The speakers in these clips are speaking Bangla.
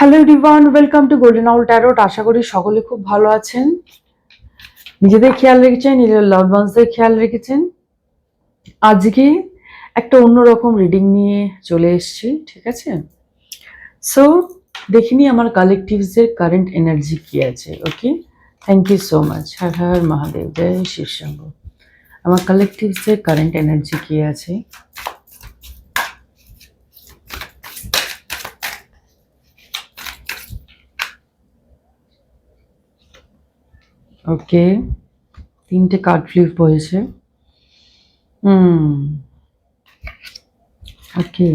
Hello everyone, welcome to golden owl tarot. আশা করি সকলে খুব ভালো আছেন, নিজেদের খেয়াল রেখেছেন, নিজের লাভড ওয়ান্সদের খেয়াল রেখেছেন। আজকে একটা অন্যরকম রিডিং নিয়ে চলে এসেছি, ঠিক আছে? সো দেখিনি আমার কালেকটিভসের কারেন্ট এনার্জি কি আছে। ওকে, thank you so much. Har Har Mahadev, জয় শিব শম্ভু। আমার কালেকটিভসের কারেন্ট এনার্জি কি আছে? ওকে, তিনটে কার্ড ফ্লিপ হয়েছে। ওকে,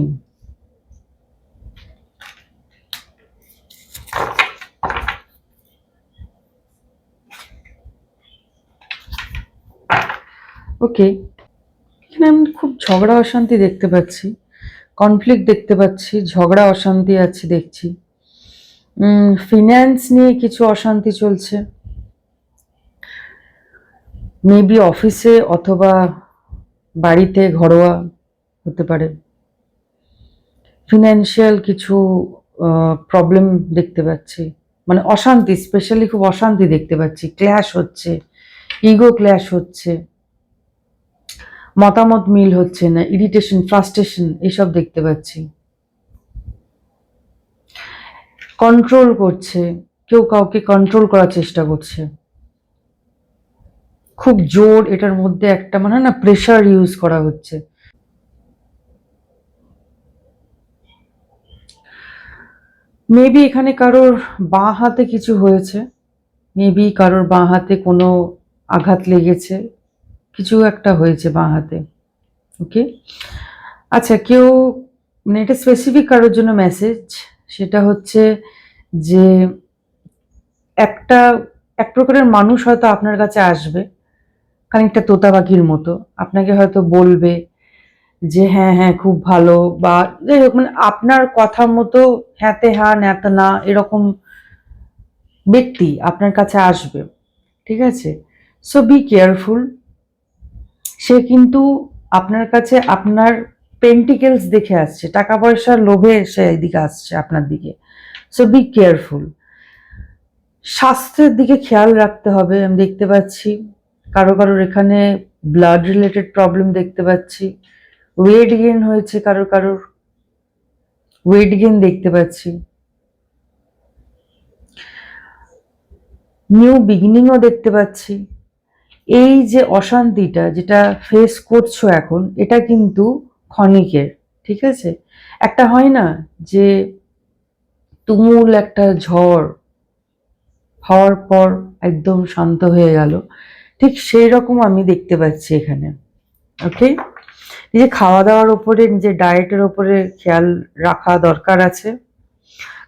ওকে, এখানে আমি খুব ঝগড়া অশান্তি দেখতে পাচ্ছি, কনফ্লিক্ট দেখতে পাচ্ছি, ঝগড়া অশান্তি আছে দেখছি। ফিন্যান্স নিয়ে কিছু অশান্তি চলছে, মেবি অফিসে অথবা বাড়িতে, ঘরোয়া হতে পারে। ফিনান্সিয়াল কিছু প্রবলেম দেখতে পাচ্ছি, মানে অশান্তি, স্পেশালি খুব অশান্তি দেখতে পাচ্ছি। ক্ল্যাশ হচ্ছে, ইগো ক্ল্যাশ হচ্ছে, মতামত মিল হচ্ছে না, ইরিটেশন, ফ্রাস্ট্রেশন এইসব দেখতে পাচ্ছি। কন্ট্রোল করছে, কেউ কাউকে কন্ট্রোল করার চেষ্টা করছে, খুব জোর এটার মধ্যে একটা মানে না প্রেশার ইউজ করা হচ্ছে। মেবি এখানে কারোর বাঁ হাতে কিছু হয়েছে, মেবি কারোর বাঁ হাতে কোনো আঘাত লেগেছে, কিছু একটা হয়েছে বাঁ হাতে। ওকে, আচ্ছা, কেউ মানে এটা স্পেসিফিক কারোর জন্য মেসেজ, সেটা হচ্ছে যে একটা এক প্রকারের মানুষ হয়তো আপনার কাছে আসবে, খানিকটা তোতা পাখির মতো, আপনাকে হয়তো বলবে যে হ্যাঁ হ্যাঁ খুব ভালো, বা যাই হোক, মানে আপনার কথা মতো হ্যাঁতে হ্যাঁ ন্যাতে না এরকম ব্যক্তি আপনার কাছে আসবে, ঠিক আছে? So be careful. সে কিন্তু আপনার কাছে আপনার পেন্টিকেলস দেখে আসছে, টাকা পয়সার লোভে সে এদিকে আসছে আপনার দিকে। So be careful. স্বাস্থ্যের দিকে খেয়াল রাখতে হবে। আমি দেখতে পাচ্ছি কারোর এখানে ব্লাড রিলেটেড প্রবলেম দেখতে পাচ্ছি, ওয়েট গেইন হয়েছে, কারোর ওয়েট গেইন দেখতে পাচ্ছি, নিউ বিগিনিংও দেখতে পাচ্ছি। এই যে অশান্তিটা যেটা ফেস করছো এখন, এটা কিন্তু ক্ষণিকের, ঠিক আছে? একটা হয় না যে তুমুল একটা ঝড় হওয়ার পর একদম শান্ত হয়ে গেল, ঠিক সেই রকম আমি দেখতে পাচ্ছি এখানে। ওকে, নিজে খাওয়া দাওয়ার ওপরে, নিজের ডায়েটের ওপরে খেয়াল রাখা দরকার আছে।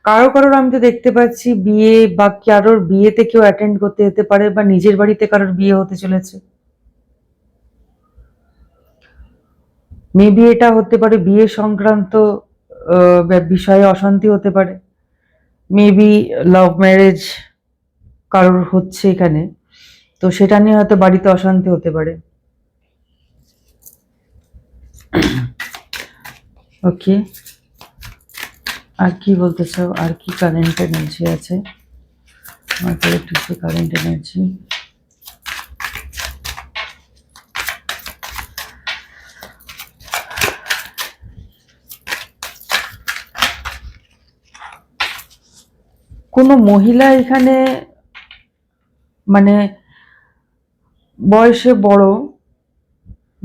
কারোর আমি তো দেখতে পাচ্ছি বিয়ে, বা কারোর বিয়েতে কেউ অ্যাটেন্ড করতে যেতে পারে, বা নিজের বাড়িতে কারোর বিয়ে হতে চলেছে। মেবি এটা হতে পারে বিয়ে সংক্রান্ত বিষয়ে অশান্তি হতে পারে, মেবি লাভ ম্যারেজ কারোর হচ্ছে এখানে, তো সেটা নিয়ে হয়তো বাড়িতে অশান্তি হতে পারে। ওকে, আর কি বলতে চাও? আর কি কারেন্ট এনার্জি আছে আমার কালেকটিভে? কারেন্ট এনার্জি কোনো মহিলা এখানে, মানে বয়সে বড়,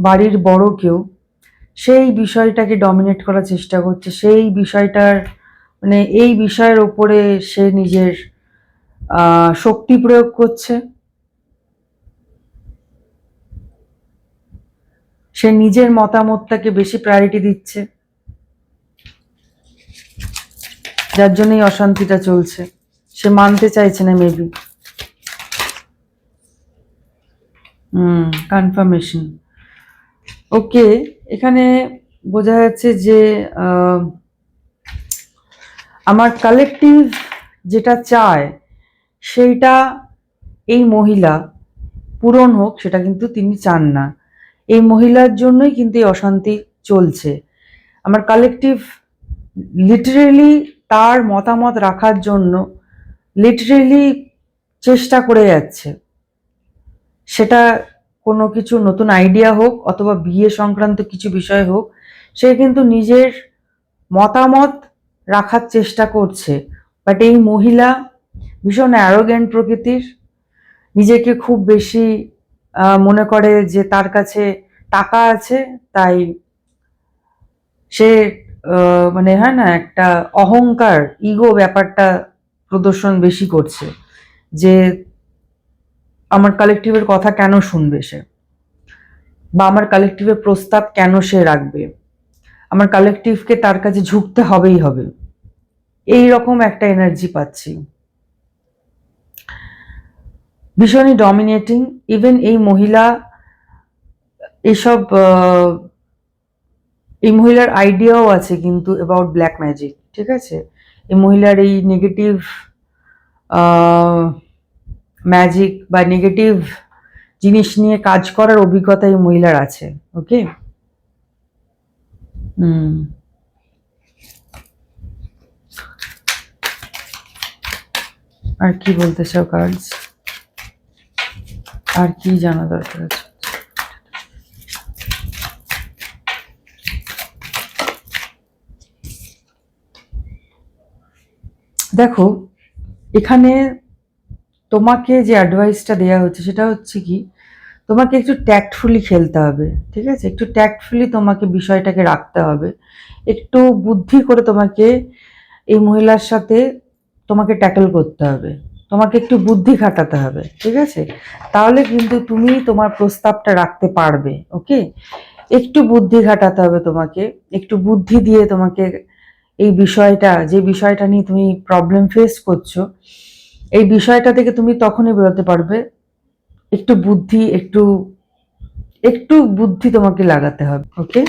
বাড়ির বড় কেউ, সেই বিষয়টাকে ডমিনেট করার চেষ্টা করছে, সেই বিষয়টার মানে এই বিষয়ের ওপরে সে নিজের শক্তি প্রয়োগ করছে, সে নিজের মতামতটাকে বেশি প্রায়োরিটি দিচ্ছে, যার জন্যই অশান্তিটা চলছে। সে মানতে চাইছে না মেবি। কনফার্মেশন। ওকে, এখানে বোঝা যাচ্ছে যে আমার কালেকটিভ যেটা চায় সেইটা এই মহিলা পূরণ হোক, সেটা কিন্তু তিনি চান না। এই মহিলার জন্যই কিন্তু এই অশান্তি চলছে। আমার কালেকটিভ লিটারেলি তার মতামত রাখার জন্য লিটারেলি চেষ্টা করে যাচ্ছে। সেটা কোনো কিছু নতুন আইডিয়া হোক অথবা বিয়ে সংক্রান্ত কিছু বিষয় হোক, সে কিন্তু নিজের মতামত রাখার চেষ্টা করছে। বাট এই মহিলা ভীষণ অ্যারোগেন্ট প্রকৃতির, নিজেকে খুব বেশি মনে করে যে তার কাছে টাকা আছে, তাই সে মানে হয় না একটা অহংকার, ইগো ব্যাপারটা প্রদর্শন বেশি করছে, যে আমার কালেকটিভের কথা কেন শুনবে সে, বা আমার কালেকটিভের প্রস্তাব কেন সে রাখবে, আমার কালেকটিভকে তার কাছে ঝুঁকতে হবেই হবে, এই রকম একটা এনার্জি পাচ্ছি। ভীষণই ডমিনেটিং। ইভেন এই মহিলা এসব এই মহিলার আইডিয়াও আছে কিন্তু অ্যাবাউট ব্ল্যাক ম্যাজিক, ঠিক আছে? এই মহিলার এই নেগেটিভ ম্যাজিক বা নেগেটিভ জিনিস নিয়ে কাজ করার অভিজ্ঞতা এই মহিলার আছে। ওকে, আর কি বলতে চাও কার্ডস? আর কি জানা দরকার আছে? দেখো, এখানে তোমাকে যে অ্যাডভাইসটা দেওয়া হচ্ছে সেটা হচ্ছে কি, তোমাকে একটু ট্যাক্টফুলি খেলতে হবে, ঠিক আছে? একটু ট্যাক্টফুলি তোমাকে বিষয়টাকে রাখতে হবে, একটু বুদ্ধি করে তোমাকে এই মহিলার সাথে তোমাকে ট্যাকল করতে হবে, তোমাকে একটু বুদ্ধি খাটাতে হবে, ঠিক আছে? তাহলে কিন্তু তুমি তোমার প্রস্তাবটা রাখতে পারবে। ওকে, একটু বুদ্ধি খাটাতে হবে তোমাকে, একটু বুদ্ধি দিয়ে তোমাকে এই বিষয়টা, যে বিষয়টা নিয়ে তুমি প্রবলেম ফেস করছো, এই বিষয়টা থেকে তুমি তখনই বেরোতে পারবে। একটু বুদ্ধি, একটু একটু বুদ্ধি তোমাকে লাগাতে হবে। ওকে,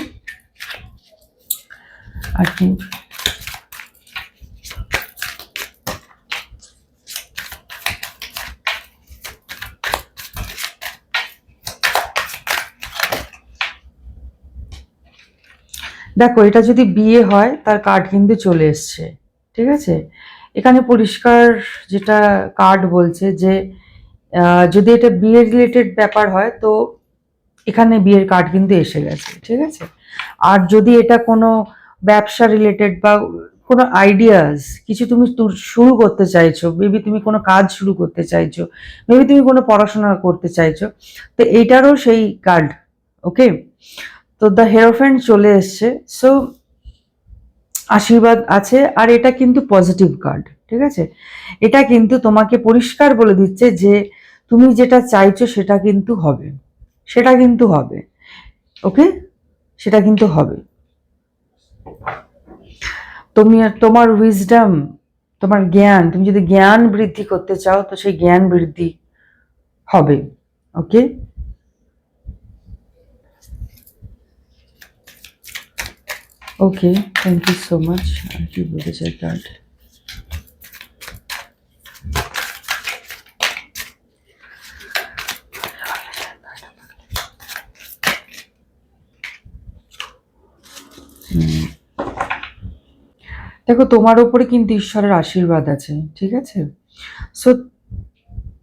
আর কি? দেখো, এটা যদি বিয়ে হয় তার কার্ড কিন্তু চলে এসছে, ঠিক আছে? এখানে পরিষ্কার যেটা কার্ড বলছে যে যদি এটা বিয়ে রিলেটেড ব্যাপার হয় তো এখানে বিয়ের কার্ড কিন্তু এসে গেছে, ঠিক আছে? আর যদি এটা কোনো ব্যবসা রিলেটেড বা কোনো আইডিয়াস কিছু তুমি শুরু করতে চাইছো, মেবি তুমি কোনো কাজ শুরু করতে চাইছো, মেবি তুমি কোনো পড়াশোনা করতে চাইছো, তো এইটারও সেই কার্ড। ওকে, তো দ্য হেরোফ্যান্ট চলে এসছে, সো আশীর্বাদ আছে। আর এটা কিন্তু পজিটিভ কার্ড, ঠিক আছে? এটা কিন্তু তোমাকে পরিষ্কার বলে দিচ্ছে যে তুমি যেটা চাইছো সেটা কিন্তু হবে, সেটা কিন্তু হবে। ওকে, সেটা কিন্তু হবে। তুমি তোমার উইজডম, তোমার জ্ঞান, তুমি যদি জ্ঞান বৃদ্ধি করতে চাও তো সেই জ্ঞান বৃদ্ধি হবে। ওকে, ওকে, থ্যাংক ইউ সো মাচ। আর কি বলতে চাই কার্ড? দেখো, তোমার ওপরে কিন্তু ঈশ্বরের আশীর্বাদ আছে, ঠিক আছে? সো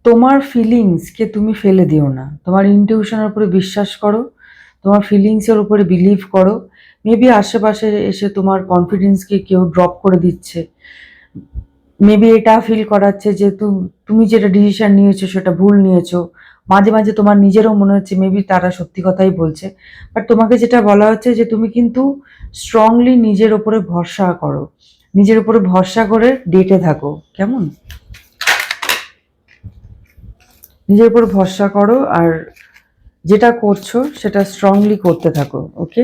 তোমার ফিলিংসকে তুমি ফেলে দিও না, তোমার ইনটিউশনের উপরে বিশ্বাস করো, তোমার ফিলিংসের উপরে বিলিভ করো। মেবি আশেপাশে এসে তোমার কনফিডেন্সকে কেউ ড্রপ করে দিচ্ছে, মেবি এটা ফিল করাচ্ছে যে তুমি যেটা ডিসিশন নিয়েছো সেটা ভুল নিয়েছো। মাঝে মাঝে তোমার নিজেরও মনে হচ্ছে মেবি তারা সত্যি কথাই বলছে, বাট তোমাকে যেটা বলা হচ্ছে যে তুমি কিন্তু স্ট্রংলি নিজের উপরে ভরসা করো, নিজের উপরে ভরসা করে ডেটে থাকো। কেমন? নিজের উপর ভরসা করো আর যেটা করছো সেটা স্ট্রংলি করতে থাকো। ওকে,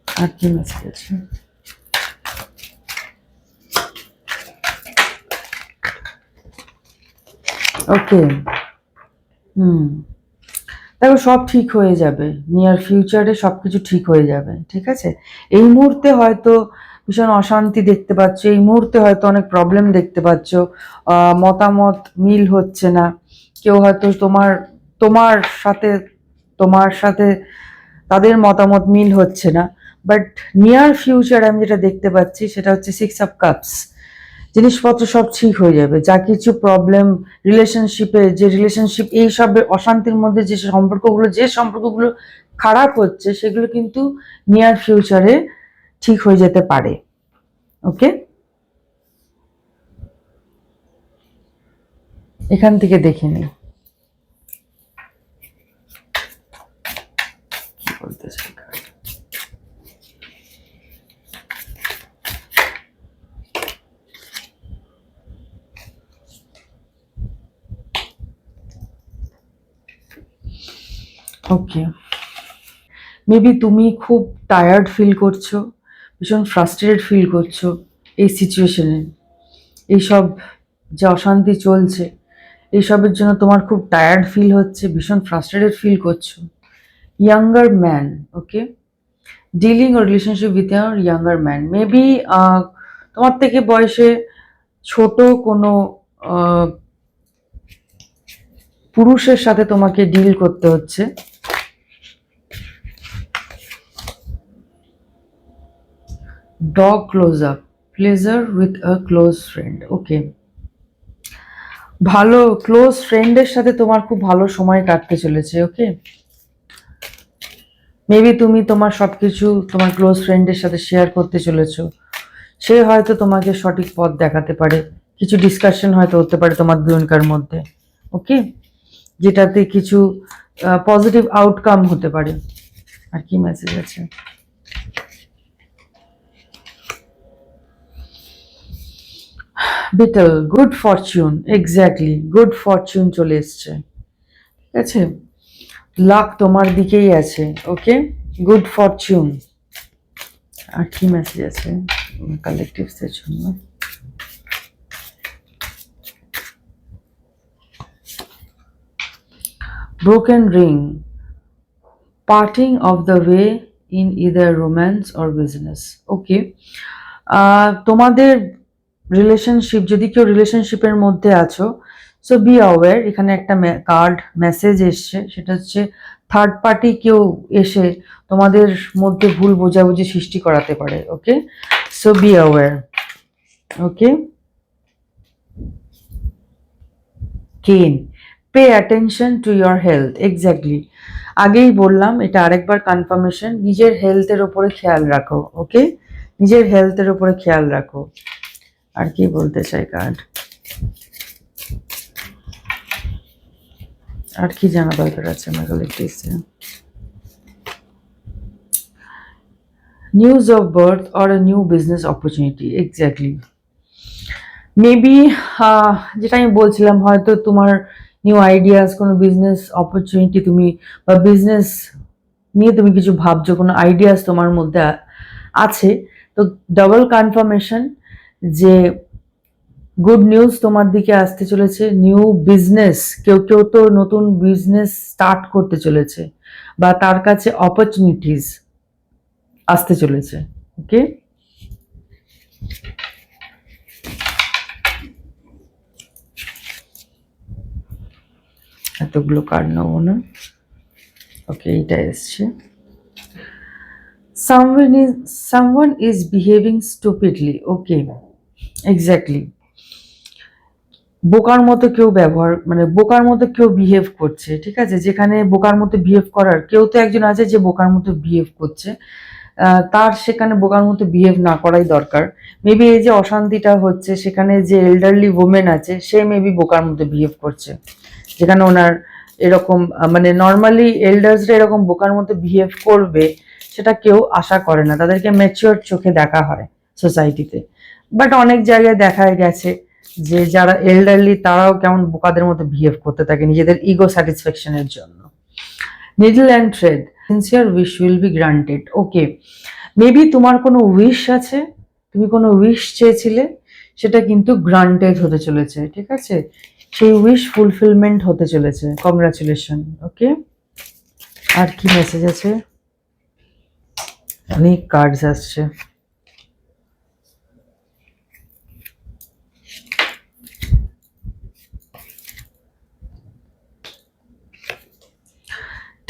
আর কি মেসেজ আছে? ওকে, দেখো, সব ঠিক হয়ে যাবে, নিয়ার ফিউচারে সব কিছু ঠিক হয়ে যাবে, ঠিক আছে? এই মুহূর্তে হয়তো ভীষণ অশান্তি দেখতে পাচ্ছ, এই মুহূর্তে হয়তো অনেক প্রবলেম দেখতে পাচ্ছ, মতামত মিল হচ্ছে না, কেউ হয়তো তোমার তোমার সাথে তোমার সাথে তাদের মতামত মিল হচ্ছে না, বাট নিয়ার ফিউচার আমি যেটা দেখতে পাচ্ছি সেটা হচ্ছে 6 অফ কাপস। জিনিসপত্র সব ঠিক হয়ে যাবে। যা কিছু প্রবলেম রিলেশনশিপে, যে রিলেশনশিপ এইসব অশান্তির মধ্যে যে সম্পর্কগুলো খারাপ হচ্ছে, সেগুলো কিন্তু নিয়ার ফিউচারে ঠিক হয়ে যেতে পারে। ওকে, এখান থেকে দেখে নিই কি বলতে চাই। ওকে, মেবি তুমি খুব টায়ার্ড ফিল করছো, ভীষণ ফ্রাস্ট্রেটেড ফিল করছো এই সিচুয়েশনে। এইসব যে অশান্তি চলছে, এইসবের জন্য তোমার খুব টায়ার্ড ফিল হচ্ছে, ভীষণ ফ্রাস্ট্রেটেড ফিল করছো। ইয়াঙ্গার ম্যান, ওকে, ডিলিং ও relationship with your younger man. Maybe তোমার থেকে বয়সে ছোট কোনো আহ, পুরুষের সাথে তোমাকে ডিল করতে হচ্ছে। Dog close up, pleasure with a close friend. Okay, ভালো ক্লোজ ফ্রেন্ডের সাথে তোমার খুব ভালো সময় কাটতে চলেছে। ওকে, মেবি তুমি তোমার সবকিছু তোমার ক্লোজ ফ্রেন্ডের সাথে শেয়ার করতে চলেছো। সে হয়তো তোমাকে সঠিক পথ দেখাতে পারে, কিছু ডিসকাশন হয়তো হতে পারে তোমার দুজনকার মধ্যে। ওকে, যেটাতে কিছু পজিটিভ আউটকাম হতে পারে। আর কি মেসেজ আছে? Beetle, good fortune, exactly good fortune চলে এসছে। ঠিক আছে, লাক তোমার দিকেই আছে। ওকে, গুড ফরচুন। আর কি মেসেজ আছে কালেকটিভসের জন্য? Broken ring, parting of the way in either romance or business. Okay, তোমাদের রিলেশনশিপ, যদি কেউ রিলেশনশিপের মধ্যে আছো, সো বি অ্যাওয়্যার। এখানে একটা কার্ড মেসেজ এসছে, সেটা হচ্ছে থার্ড পার্টি কেউ এসে তোমাদের মধ্যে ভুল বোঝাবুঝি সৃষ্টি করাতে পারে। ওকে, সো বি অ্যাওয়্যার। ওকে, কেন, pay attention to your health. Exactly, আগেই বললাম, এটা আরেকবার কনফার্মেশন, নিজের হেলথের ওপরে খেয়াল রাখো। ওকে, নিজের হেলথের ওপরে খেয়াল রাখো। আর কি বলতে চাই কার্ড? আর কি জানা দরকার আছে আমার কালেক্টিভসে? News of birth or a new business opportunity. Exactly, maybe যেটা আমি বলছিলাম, হয়তো তোমার নিউ আইডিয়াস, কোনো বিজনেস অপরচুনিটি তুমি, বা বিজনেস নিয়ে তুমি কিছু ভাবছো, কোনো আইডিয়াস তোমার মধ্যে আছে। তো ডাবল কনফার্মেশন যে গুড নিউজ তোমার দিকে আসতে চলেছে। নিউ বিজনেস, কেউ কেউ তো নতুন বিজনেস স্টার্ট করতে চলেছে, বা তার কাছে অপরচুনিটিস আসতে চলেছে। ওকে, এতগুলো কার্ড নেবো না। ওকে, এইটা এসছে, someone is behaving stupidly. Okay, exactly, বোকার মতো কেউ ব্যবহার, মানে বোকার মতো কেউ বিহেভ করছে। ঠিক আছে, যেখানে বোকার মতো বিহেভ করার, কেউ তো একজন আছে যে বোকার মতো বিহেভ করছে, তার সেখানে বোকার মতো বিহেভ না করাই দরকার। মেবি এই যে অশান্তিটা হচ্ছে, সেখানে যে এল্ডারলি ওমেন আছে, সে মেবি বোকার মতো বিহেভ করছে, যেখানে ওনার এরকম মানে নর্মালি এল্ডার্সরা এরকম বোকার মতো বিহেভ করবে সেটা কেউ আশা করে না, তাদেরকে ম্যাচিওর চোখে দেখা হয় সোসাইটিতে। বাট অনেক জায়গায় দেখা গেছে যে যারা এল্ডারলি তারাও কেমন বোকাদের মতো বিহেভ করতে থাকে নিজেদের ইগো স্যাটিসফ্যাকশনের জন্য। Needle and thread, sincere wish will be granted. Okay, maybe তোমার কোনো উইশ আছে, তুমি কোনো উইশ চেয়েছিলে, সেটা কিন্তু গ্রান্টেড হতে চলেছে। ঠিক আছে, সেই উইশ ফুলফিলমেন্ট হতে চলেছে। কংগ্রাচুলেশন। ওকে, আর কি মেসেজ আছে? অনেক কার্ডস আসছে।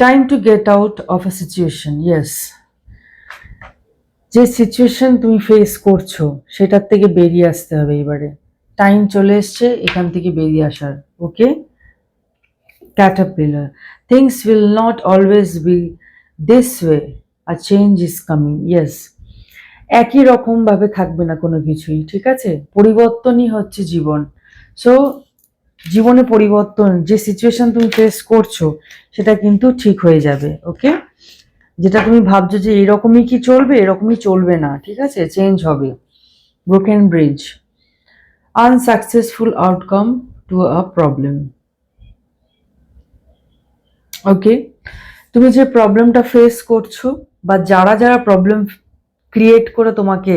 Time to get out of a situation. Yes, যে সিচুয়েশন তুমি ফেস করছো সেটার থেকে বেরিয়ে আসতে হবে এবারে। টাইম চলে এসছে এখান থেকে বেরিয়ে আসার। ওকে, caterpillar, things will not always be this way, a change is coming. Yes, একই রকম ভাবে থাকবে না কোনো কিছুই, ঠিক আছে? পরিবর্তনই হচ্ছে জীবন। সো জীবনে পরিবর্তন, যে সিচুয়েশন তুমি ফেস করছো সেটা কিন্তু ঠিক হয়ে যাবে। ওকে, যেটা তুমি ভাবছো যে এরকমই কি চলবে, এরকমই চলবে না, ঠিক আছে? চেঞ্জ হবে। Broken bridge, unsuccessful outcome to a problem. Okay, তুমি যে প্রবলেমটা ফেস করছো বা যারা যারা প্রবলেম ক্রিয়েট করে তোমাকে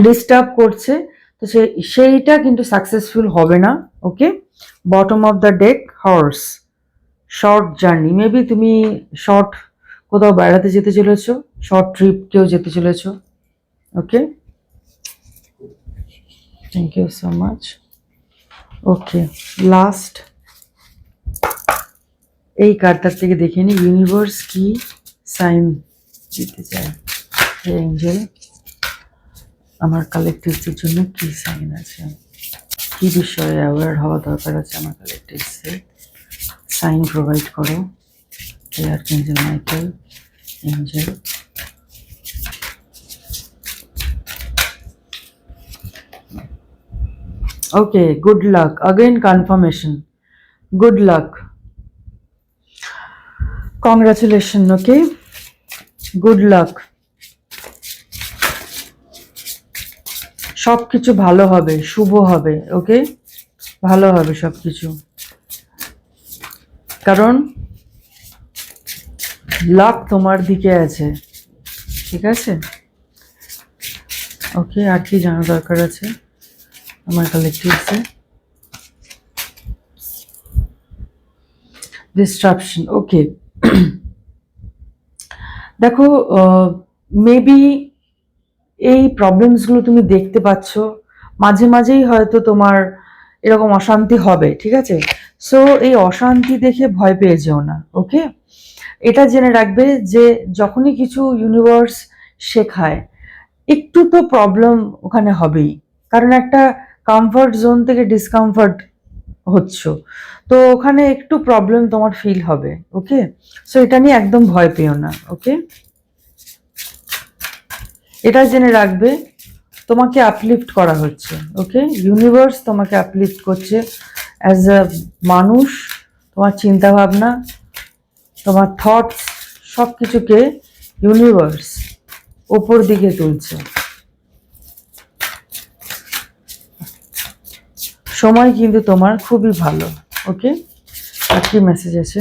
ডিস্টার্ব করছে, তো সেইটা কিন্তু সাকসেসফুল হবে না। Okay, bottom of the deck, horse, short journey, maybe তুমি শর্ট কোথাও বেড়াতে যেতে চলেছো, শর্ট ট্রিপ কেউ যেতে চলেছো। Okay, thank you so much. Okay, last এই কার্ডটার থেকে দেখে নি ইউনিভার্স কি সাইন দিতে চায়। এঞ্জেল আমার কালেক্টিভসের জন্য কি সাইন আছে, কি বিষয়ে অ্যাওয়ার হওয়া দরকার আছে আমার কালেক্টিভসে, সাইন প্রোভাইড করো। Archangel Michael, angel. Okay, good luck, again confirmation, good luck, congratulation. Okay, good luck, সবকিছু ভালো হবে, শুভ হবে। ওকে, ভালো হবে সবকিছু, কারণ লাক তোমার দিকে আছে, ঠিক আছে? ওকে, আর কি জানা দরকার আছে আমার কালেক্টিভসে? ডিস্ট্রাপশন। ওকে, দেখো মেবি এই প্রবলেমসগুলো তুমি দেখতে পাচ্ছ, মাঝে মাঝেই হয়তো তোমার এরকম অশান্তি হবে, ঠিক আছে? সো এই অশান্তি দেখে ভয় পেয়ে যেও না। ওকে, এটা জেনে রাখবে যে যখনই কিছু ইউনিভার্স শেখায় একটু তো প্রবলেম ওখানে হবেই, কারণ একটা কমফর্ট জোন থেকে ডিসকমফর্ট হচ্ছ, তো ওখানে একটু প্রবলেম তোমার ফিল হবে। ওকে, সো এটা নিয়ে একদম ভয় পেও না। ওকে, এটা জেনে রাখবে তোমাকে আপলিফট করা হচ্ছে। ওকে, ইউনিভার্স তোমাকে আপলিফট করছে অ্যাজ আ মানুষ। তোমার চিন্তা ভাবনা, তোমার থটস, সব কিছুকে ইউনিভার্স ওপর দিকে তুলছে। সময় কিন্তু তোমার খুবই ভালো। ওকে, আর কি মেসেজ আছে?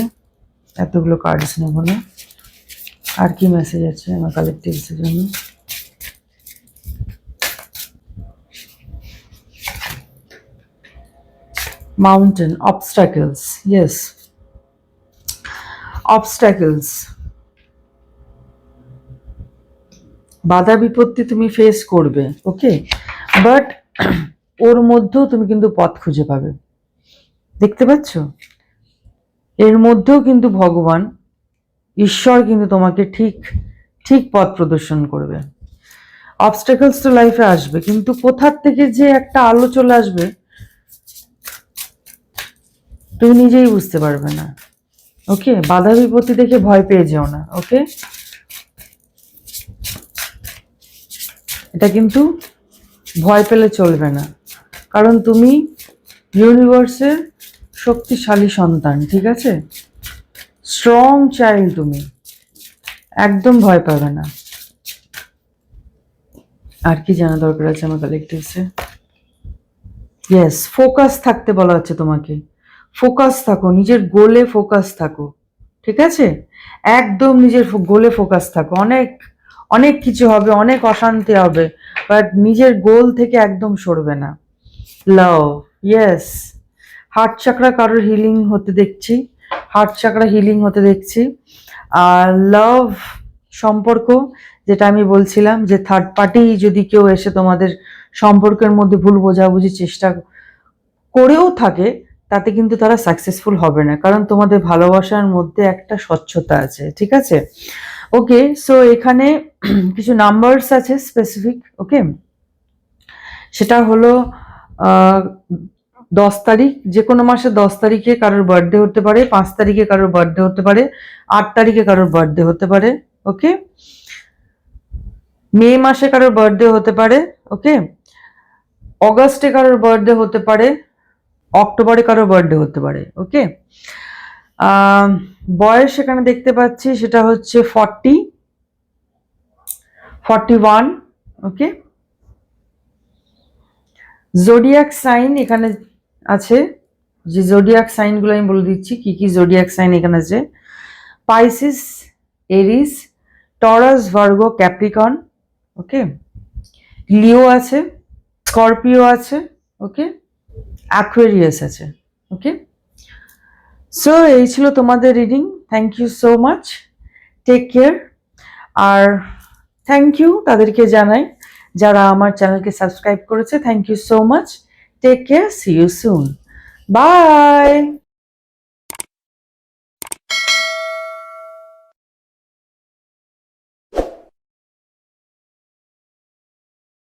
এতগুলো কার্ডস নেব না, আর কি মেসেজ আছে আমার কালেক্টিভসের জন্য? Mountain, obstacles. ইয়েস, অবস্টাকলস, বাধা বিপত্তি তুমি ফেস করবে। ওকে, বাট ওর মধ্যেও তুমি কিন্তু পথ খুঁজে পাবে। দেখতে পাচ্ছ, এর মধ্যেও কিন্তু ভগবান ঈশ্বর কিন্তু তোমাকে ঠিক ঠিক পথ প্রদর্শন করবে। অবস্টাকলস তো লাইফে আসবে, কিন্তু কোথার থেকে যে একটা আলো চলে আসবে তুমি নিজেই বুঝতে পারবে না। ওকে, বাধা বিপত্তি দেখে ভয় পেয়ে যেও না। ওকে, এটা কিন্তু ভয় পেলে চলবে না, কারণ তুমি ইউনিভার্সের শক্তিশালী সন্তান, ঠিক আছে? স্ট্রং চাইল্ড তুমি, একদম ভয় পাবে না। আর কি জানা দরকার আছে আমার কালেক্টিভসে? ইয়েস, ফোকাস থাকতে বলা হচ্ছে তোমাকে। ফোকাস থাকো, নিজের গোলে ফোকাস থাকো, ঠিক আছে? একদম নিজের গোলে ফোকাস থাকো। অনেক অনেক কিছু হবে, অনেক অশান্তি হবে, বাট নিজের গোল থেকে একদম সরবে না। লাভ, ইয়েস, হার্ট চাকরা কারোর হিলিং হতে দেখছি, হার্ট চাকরা হিলিং হতে দেখছি। আর লাভ সম্পর্ক, যেটা আমি বলছিলাম যে থার্ড পার্টি যদি কেউ এসে তোমাদের সম্পর্কের মধ্যে ভুল বোঝাবুঝির চেষ্টা করেও থাকে, তাতে কিন্তু তারা সাকসেসফুল হবে না, কারণ তোমাদের ভালোবাসার মধ্যে একটা স্বচ্ছতা আছে, ঠিক আছে? ওকে, সো এখানে কিছু নাম্বারস আছে স্পেসিফিক। ওকে, সেটা হলো 10 তারিখ, যে কোনো মাসে 10 তারিখে কারোর বার্থডে হতে পারে, 5 তারিখে কারোর বার্থডে হতে পারে, 8 তারিখে কারোর বার্থডে হতে পারে। ওকে, মে মাসে কারোর বার্থডে হতে পারে। ওকে, অগাস্টে কারোর বার্থডে হতে পারে, অক্টোবরে কারোর বার্থডে হতে পারে। ওকে, বয়স এখানে দেখতে পাচ্ছি সেটা হচ্ছে 40, 41। ওকে, জোডিয়াক সাইন এখানে আছে, যে জোডিয়াক সাইনগুলো আমি বলে দিচ্ছি কি কি জোডিয়াক সাইন এখানে আছে। Pisces, Aries, Taurus, Virgo, Capricorn. Okay, Leo আছে, স্করপিও আছে। ওকে, অ্যাকুয়ারিয়াস আছে। ওকে, সো এই ছিল তোমাদের reading. Thank you so much, take care. আর থ্যাংক ইউ তাদেরকে জানাই যারা আমার চ্যানেলকে সাবস্ক্রাইব করেছে। Thank you so much, take care, see you soon, by.